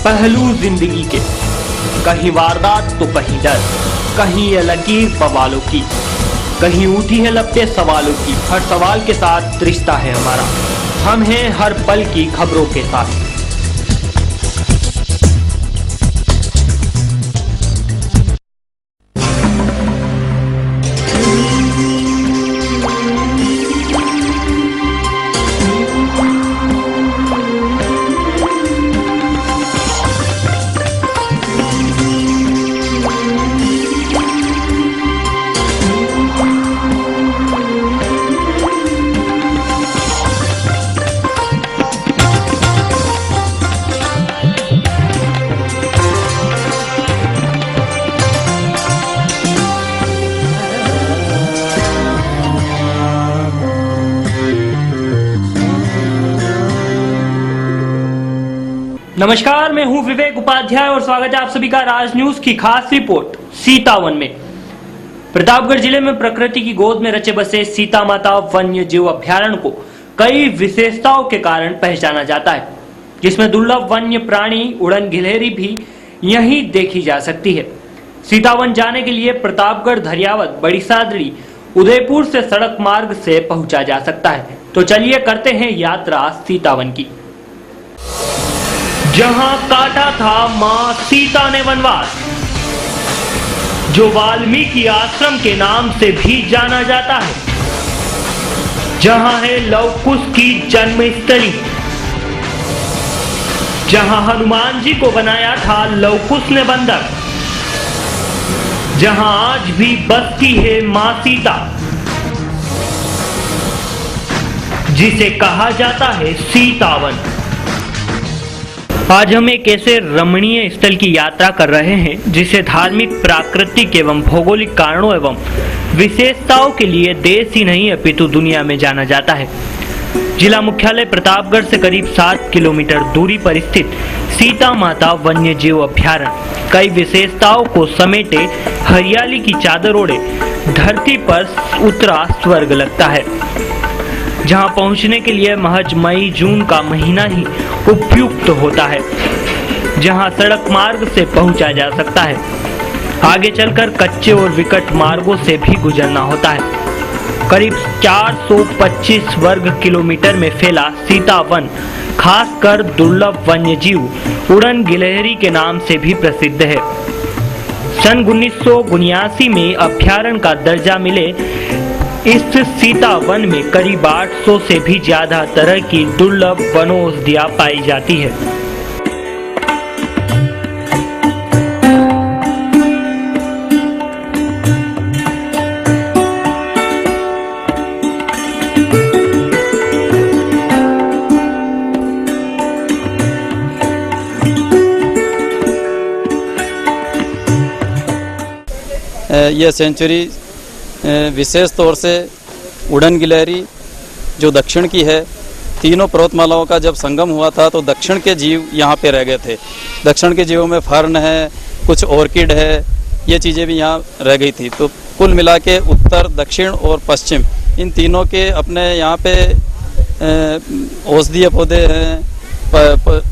पहलू जिंदगी के, कहीं वारदात तो कहीं डर, कहीं ये लकीर बवालों की, कहीं उठी है लपटे सवालों की। हर सवाल के साथ रिश्ता है हमारा, हम हैं हर पल की खबरों के साथ। नमस्कार, मैं हूं विवेक उपाध्याय और स्वागत है आप सभी का राज न्यूज की खास रिपोर्ट सीतावन में। प्रतापगढ़ जिले में प्रकृति की गोद में रचे बसे सीता माता वन्य जीव अभ्यारण्य को कई विशेषताओं के कारण पहचाना जाता है, जिसमें दुर्लभ वन्य प्राणी उड़न गिलहरी भी यहीं देखी जा सकती है। सीतावन जाने के लिए प्रतापगढ़, धरियावत, बड़ी सादड़ी, उदयपुर से सड़क मार्ग से पहुंचा जा सकता है। तो चलिए करते हैं यात्रा सीतावन की, जहां काटा था मां सीता ने वनवास, जो वाल्मीकि आश्रम के नाम से भी जाना जाता है, जहां है लव कुश की जन्मस्थली, जहां हनुमान जी को बनाया था लव कुश ने बंदर, जहां आज भी बसती है मां सीता, जिसे कहा जाता है सीतावन। आज हम एक ऐसे रमणीय स्थल की यात्रा कर रहे हैं जिसे धार्मिक, प्राकृतिक एवं भौगोलिक कारणों एवं विशेषताओं के लिए देश ही नहीं अपितु दुनिया में जाना जाता है। जिला मुख्यालय प्रतापगढ़ से करीब 7 किलोमीटर दूरी पर स्थित सीता माता वन्य जीव अभ्यारण्य कई विशेषताओं को समेटे हरियाली की चादर ओढ़े धरती पर उतरा स्वर्ग लगता है, जहां पहुंचने के लिए महज मई जून का महीना ही उपयुक्त होता है, जहां सड़क मार्ग से पहुंचा जा सकता है। आगे चलकर कच्चे और विकट मार्गों से भी गुजरना होता है। करीब 425 वर्ग किलोमीटर में फैला सीतावन खासकर दुर्लभ वन्य जीव उड़न गिलहरी के नाम से भी प्रसिद्ध है। सन 1979 में अभ्यारण्य का दर्जा मिले इस सीतावन में करीब 800 से भी ज्यादा तरह की दुर्लभ वनौषधियां पाई जाती है। यह सेंचुरी विशेष तौर से उड़न गिलहरी जो दक्षिण की है, तीनों पर्वतमालाओं का जब संगम हुआ था तो दक्षिण के जीव यहाँ पे रह गए थे। दक्षिण के जीवों में फर्न है, कुछ ऑर्किड है, ये चीज़ें भी यहाँ रह गई थी। तो कुल मिला के उत्तर, दक्षिण और पश्चिम इन तीनों के अपने यहाँ पे औषधीय पौधे हैं,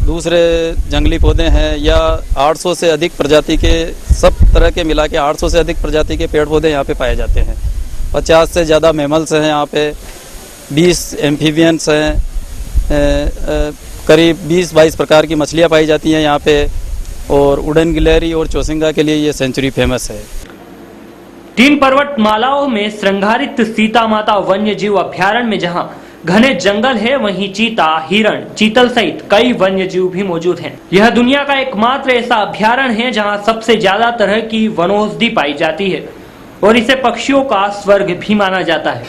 दूसरे जंगली पौधे हैं, या 800 से अधिक प्रजाति के, सब तरह के मिला के 800 से अधिक प्रजाति के पेड़ पौधे यहाँ पे पाए जाते हैं। 50 से ज़्यादा मैमल्स हैं यहाँ पे, 20 एम्फीबियंस हैं, करीब 20-22 प्रकार की मछलियाँ पाई जाती हैं यहाँ पे, और उड़न गिलहरी और चौसिंगा के लिए ये सेंचुरी फेमस है। 3 पर्वतमालाओं में श्रृंगारित सीता माता वन्य जीव अभ्यारण्य में जहां घने जंगल है, वहीं चीता, हिरण, चीतल सहित कई वन्य जीव भी मौजूद हैं। यह दुनिया का एकमात्र ऐसा अभ्यारण्य है जहां सबसे ज्यादा तरह की वनौषधि पाई जाती है और इसे पक्षियों का स्वर्ग भी माना जाता है।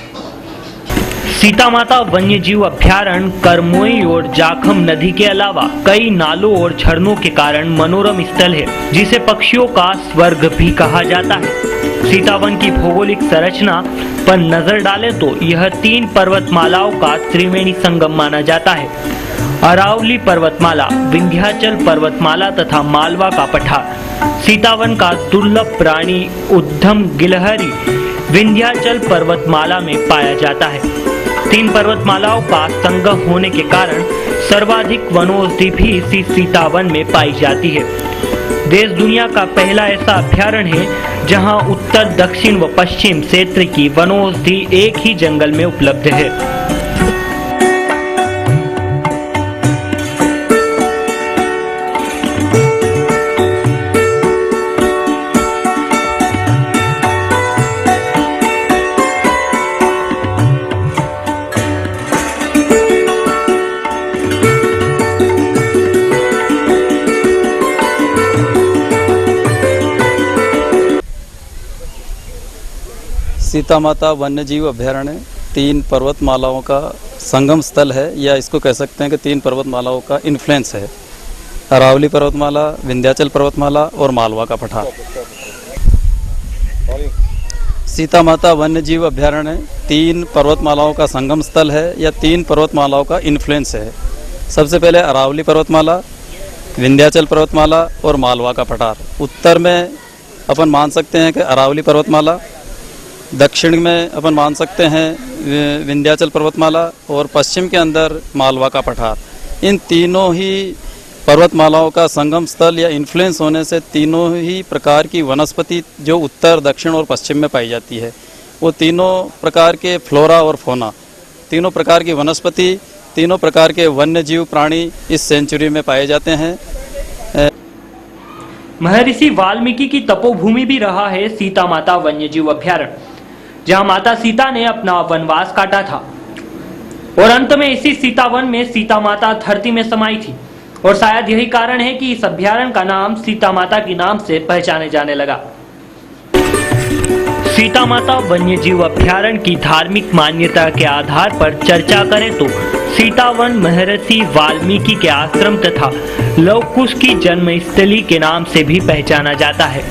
सीता माता वन्य जीव अभ्यारण्य करमोई और जाखम नदी के अलावा कई नालों और झरनों के कारण मनोरम स्थल है, जिसे पक्षियों का स्वर्ग भी कहा जाता है। सीतावन की भौगोलिक संरचना पर नजर डालें तो यह 3 पर्वतमालाओं का त्रिवेणी संगम माना जाता है। अरावली पर्वतमाला, विंध्याचल पर्वतमाला तथा मालवा का पठार। सीतावन का दुर्लभ प्राणी उद्यम गिलहरी विंध्याचल पर्वतमाला में पाया जाता है। 3 पर्वतमालाओं का संगम होने के कारण सर्वाधिक वनौषधि भी इसी सीतावन में पाई जाती है। देश दुनिया का पहला ऐसा अभ्यारण्य है जहां उत्तर, दक्षिण व पश्चिम क्षेत्र की वनौषधि एक ही जंगल में उपलब्ध है। सीता माता वन्य जीव अभ्यारण्य 3 पर्वतमालाओं का संगम स्थल है, या इसको कह सकते हैं कि 3 पर्वतमालाओं का इन्फ्लुएंस है। अरावली पर्वतमाला, विंध्याचल पर्वतमाला और मालवा का पठार। सीता माता वन्य जीव अभ्यारण्य 3 पर्वतमालाओं का संगम स्थल है, या 3 पर्वतमालाओं का इन्फ्लुएंस है। सबसे पहले अरावली पर्वतमाला, विंध्याचल पर्वतमाला और मालवा का पठार। उत्तर में अपन मान सकते हैं कि अरावली पर्वतमाला, दक्षिण में अपन मान सकते हैं विंध्याचल पर्वतमाला और पश्चिम के अंदर मालवा का पठार। इन तीनों ही पर्वतमालाओं का संगम स्थल या इन्फ्लुएंस होने से तीनों ही प्रकार की वनस्पति जो उत्तर, दक्षिण और पश्चिम में पाई जाती है, वो तीनों प्रकार के फ्लोरा और फोना, तीनों प्रकार की वनस्पति, तीनों प्रकार के वन्य जीव प्राणी इस सेंचुरी में पाए जाते हैं। महर्षि वाल्मीकि की तपोभूमि भी रहा है सीता माता वन्यजीव अभ्यारण्य, जहां माता सीता ने अपना वनवास काटा था और अंत में इसी सीतावन में सीता माता धरती में समाई थी। और शायद यही कारण है कि इस अभ्यारण्य का नाम सीता माता के नाम से पहचाने जाने लगा। सीता माता वन्यजीव अभ्यारण्य की धार्मिक मान्यता के आधार पर चर्चा करें तो सीतावन महर्षि वाल्मीकि के आश्रम तथा लव कुश की जन्मस्थली के नाम से भी पहचाना जाता है।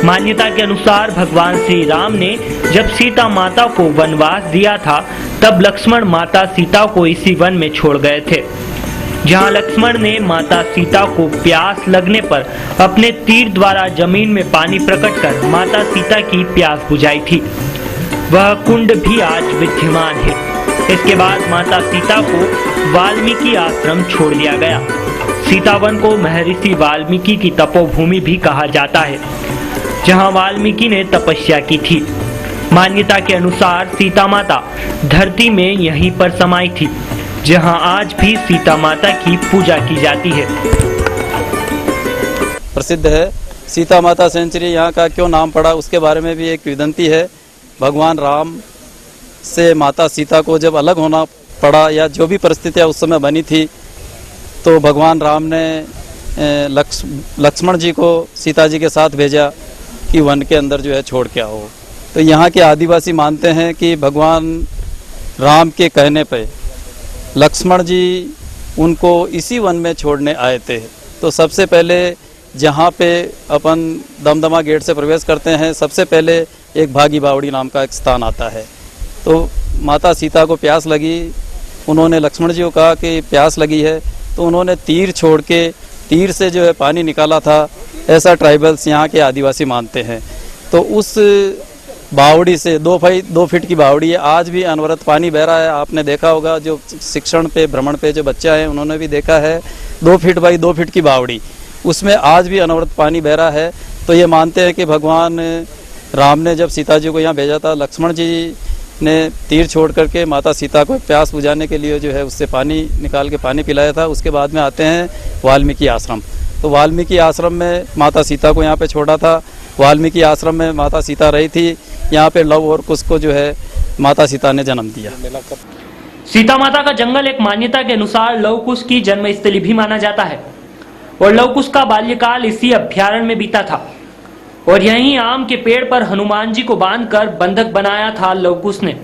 मान्यता के अनुसार भगवान श्री राम ने जब सीता माता को वनवास दिया था, तब लक्ष्मण माता सीता को इसी वन में छोड़ गए थे, जहां लक्ष्मण ने माता सीता को प्यास लगने पर अपने तीर द्वारा जमीन में पानी प्रकट कर माता सीता की प्यास बुझाई थी। वह कुंड भी आज विद्यमान है। इसके बाद माता सीता को वाल्मीकि आश्रम छोड़ दिया गया। सीतावन को महर्षि वाल्मीकि की तपोभूमि भी कहा जाता है, जहां वाल्मीकि ने तपस्या की थी। मान्यता के अनुसार सीता माता धरती में यहीं पर समाई थी, जहां आज भी सीता माता की पूजा की जाती है। प्रसिद्ध है सीता माता सेंचुरी, यहाँ का क्यों नाम पड़ा उसके बारे में भी एक किंवदंती है। भगवान राम से माता सीता को जब अलग होना पड़ा, या जो भी परिस्थितियाँ उस समय बनी थी, तो भगवान राम ने लक्ष्मण जी को सीता जी के साथ भेजा कि वन के अंदर जो है छोड़ के आओ। तो यहाँ के आदिवासी मानते हैं कि भगवान राम के कहने पे लक्ष्मण जी उनको इसी वन में छोड़ने आए थे। तो सबसे पहले जहाँ पे अपन दमदमा गेट से प्रवेश करते हैं, सबसे पहले एक भागी बावड़ी नाम का एक स्थान आता है। तो माता सीता को प्यास लगी, उन्होंने लक्ष्मण जी को कहा कि प्यास लगी है, तो उन्होंने तीर छोड़ के तीर से जो है पानी निकाला था, ऐसा ट्राइबल्स यहाँ के आदिवासी मानते हैं। तो उस बावड़ी से 2 फीट की बावड़ी है, आज भी अनवरत पानी बह रहा है। आपने देखा होगा, जो शिक्षण पे भ्रमण पे जो बच्चा है उन्होंने भी देखा है, 2 फीट बाई 2 फीट की बावड़ी, उसमें आज भी अनवरत पानी बह रहा है। तो ये मानते हैं कि भगवान राम ने जब सीता जी को यहाँ भेजा था, लक्ष्मण जी ने तीर छोड़ करके माता सीता को प्यास बुझाने के लिए जो है उससे पानी निकाल के पानी पिलाया था। उसके बाद में आते हैं वाल्मीकि आश्रम। तो वाल्मीकि आश्रम में माता सीता को यहाँ पे छोड़ा था। वाल्मीकि आश्रम में माता सीता रही थी। यहाँ पे लव और कुश को जो है माता सीता ने जन्म दिया। सीता माता का जंगल एक मान्यता के अनुसार लव कुश की जन्मस्थली भी माना जाता है और लव कुश का बाल्यकाल इसी अभ्यारण्य में बीता था और यहीं आम के पेड़ पर हनुमान जी को बांधकर बंधक बनाया था लव कुश ने।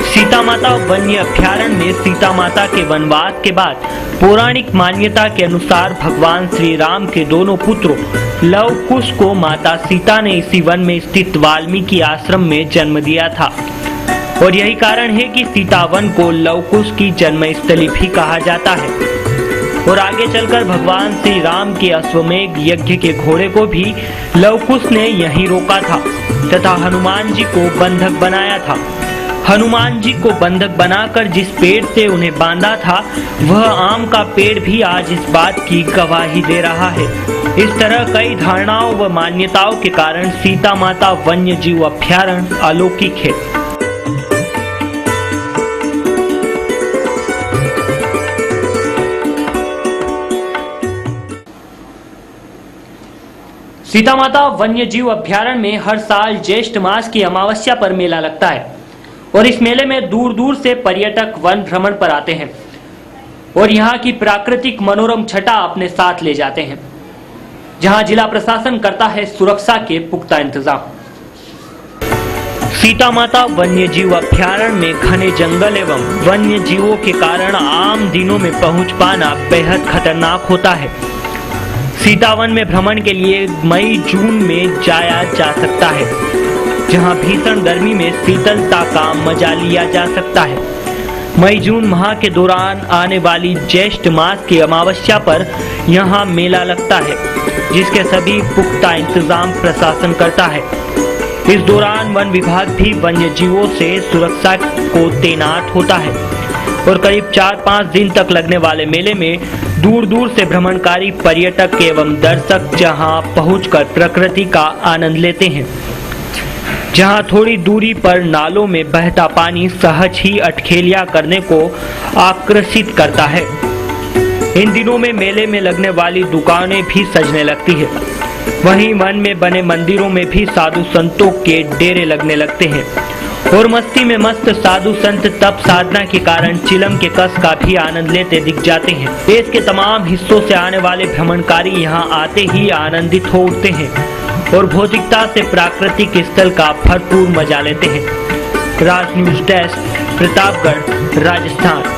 सीता माता वन्य अभ्यारण्य में सीता माता के वनवास के बाद पौराणिक मान्यता के अनुसार भगवान श्री राम के दोनों पुत्रों लव कुश को माता सीता ने इसी वन में स्थित वाल्मीकि आश्रम में जन्म दिया था और यही कारण है कि सीतावन को लव कुश की जन्मस्थली भी कहा जाता है। और आगे चलकर भगवान श्री राम के अश्वमेध यज्ञ के घोड़े को भी लव कुश ने यहीं रोका था तथा हनुमान जी को बंधक बनाया था। हनुमान जी को बंधक बनाकर जिस पेड़ से उन्हें बांधा था, वह आम का पेड़ भी आज इस बात की गवाही दे रहा है। इस तरह कई धारणाओं व मान्यताओं के कारण सीता माता वन्य जीव अभयारण्य अलौकिक है। सीता माता वन्य जीव अभयारण्य में हर साल ज्येष्ठ मास की अमावस्या पर मेला लगता है और इस मेले में दूर दूर से पर्यटक वन भ्रमण पर आते हैं और यहाँ की प्राकृतिक मनोरम छटा अपने साथ ले जाते हैं, जहाँ जिला प्रशासन करता है सुरक्षा के पुख्ता इंतजाम। सीता माता वन्य जीव अभयारण्य में घने जंगल एवं वन्य जीवों के कारण आम दिनों में पहुंच पाना बेहद खतरनाक होता है। सीतावन में भ्रमण के लिए मई जून में जाया जा सकता है, जहां भीषण गर्मी में शीतलता का मजा लिया जा सकता है। मई जून माह के दौरान आने वाली ज्येष्ठ मास की अमावस्या पर यहां मेला लगता है, जिसके सभी पुख्ता इंतजाम प्रशासन करता है। इस दौरान वन विभाग भी वन्य जीवों से सुरक्षा को तैनात होता है और करीब 4-5 दिन तक लगने वाले मेले में दूर दूर से भ्रमणकारी पर्यटक एवं दर्शक जहां पहुंचकर प्रकृति का आनंद लेते हैं, जहां थोड़ी दूरी पर नालों में बहता पानी सहज ही अटखेलियां करने को आकर्षित करता है। इन दिनों में मेले में लगने वाली दुकानें भी सजने लगती है। वहीं वन में बने मंदिरों में भी साधु संतों के डेरे लगने लगते हैं और मस्ती में मस्त साधु संत तप साधना के कारण चिलम के कस का भी आनंद लेते दिख जाते हैं। देश के तमाम हिस्सों से आने वाले भ्रमणकारी यहाँ आते ही आनंदित हो उठते हैं और भौतिकता से प्राकृतिक स्थल का भरपूर मजा लेते हैं। राज न्यूज डेस्क, प्रतापगढ़, राजस्थान।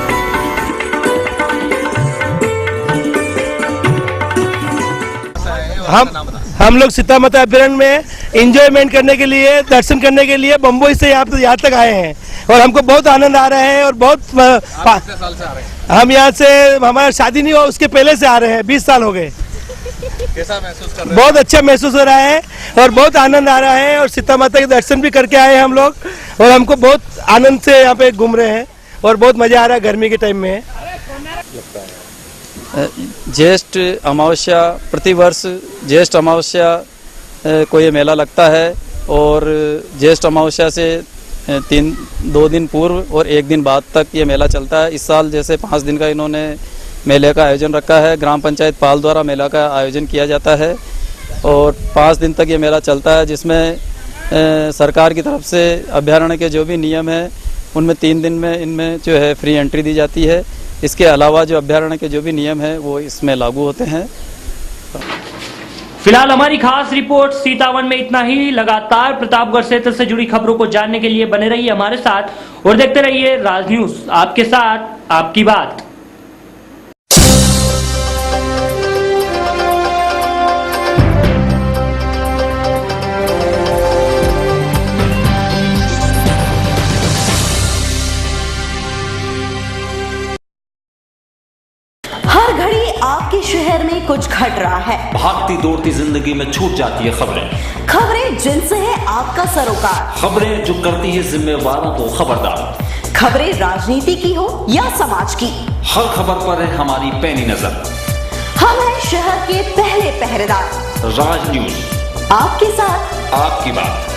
हम लोग सीता माता अभयारण्य में एंजॉयमेंट करने के लिए, दर्शन करने के लिए बम्बई से यहाँ तक आए हैं और हमको बहुत आनंद आ रहा है। और बहुत साल से आ रहे हैं हम यहाँ से, हमारा शादी नहीं हुआ उसके पहले से आ रहे हैं, 20 साल हो गए। कैसा महसूस कर रहे हैं? बहुत अच्छा महसूस हो रहा है और बहुत आनंद आ रहा है और सीता माता के दर्शन भी करके आए हैं हम लोग और हमको बहुत आनंद से यहाँ पे घूम रहे हैं और बहुत मजा आ रहा है गर्मी के टाइम में। ज्येष्ठ अमावस्या, प्रतिवर्ष ज्येष्ठ अमावस्या को ये मेला लगता है और ज्येष्ठ अमावस्या से 2 दिन पूर्व और 1 दिन बाद तक ये मेला चलता है। इस साल जैसे 5 दिन का इन्होंने मेले का आयोजन रखा है। ग्राम पंचायत पाल द्वारा मेला का आयोजन किया जाता है और 5 दिन तक ये मेला चलता है, जिसमें सरकार की तरफ से अभयारण्य के जो भी नियम हैं उनमें 3 दिन में इनमें जो है फ्री एंट्री दी जाती है। इसके अलावा जो अभयारण्य के जो भी नियम हैं वो इसमें लागू होते हैं। फिलहाल हमारी खास रिपोर्ट सीतावन में इतना ही। लगातार प्रतापगढ़ क्षेत्र से जुड़ी खबरों को जानने के लिए बने रहिए हमारे साथ और देखते रहिए राज न्यूज, आपके साथ आपकी बात। हर घड़ी आपके शहर में कुछ घट रहा है। भागती दौड़ती जिंदगी में छूट जाती है खबरें जिनसे है आपका सरोकार। खबरें जो करती है जिम्मेवारों को खबरदार। खबरें राजनीति की हो या समाज की, हर खबर पर है हमारी पैनी नजर। हम हैं शहर के पहले पहरेदार। राज न्यूज, आपके साथ आपकी बात।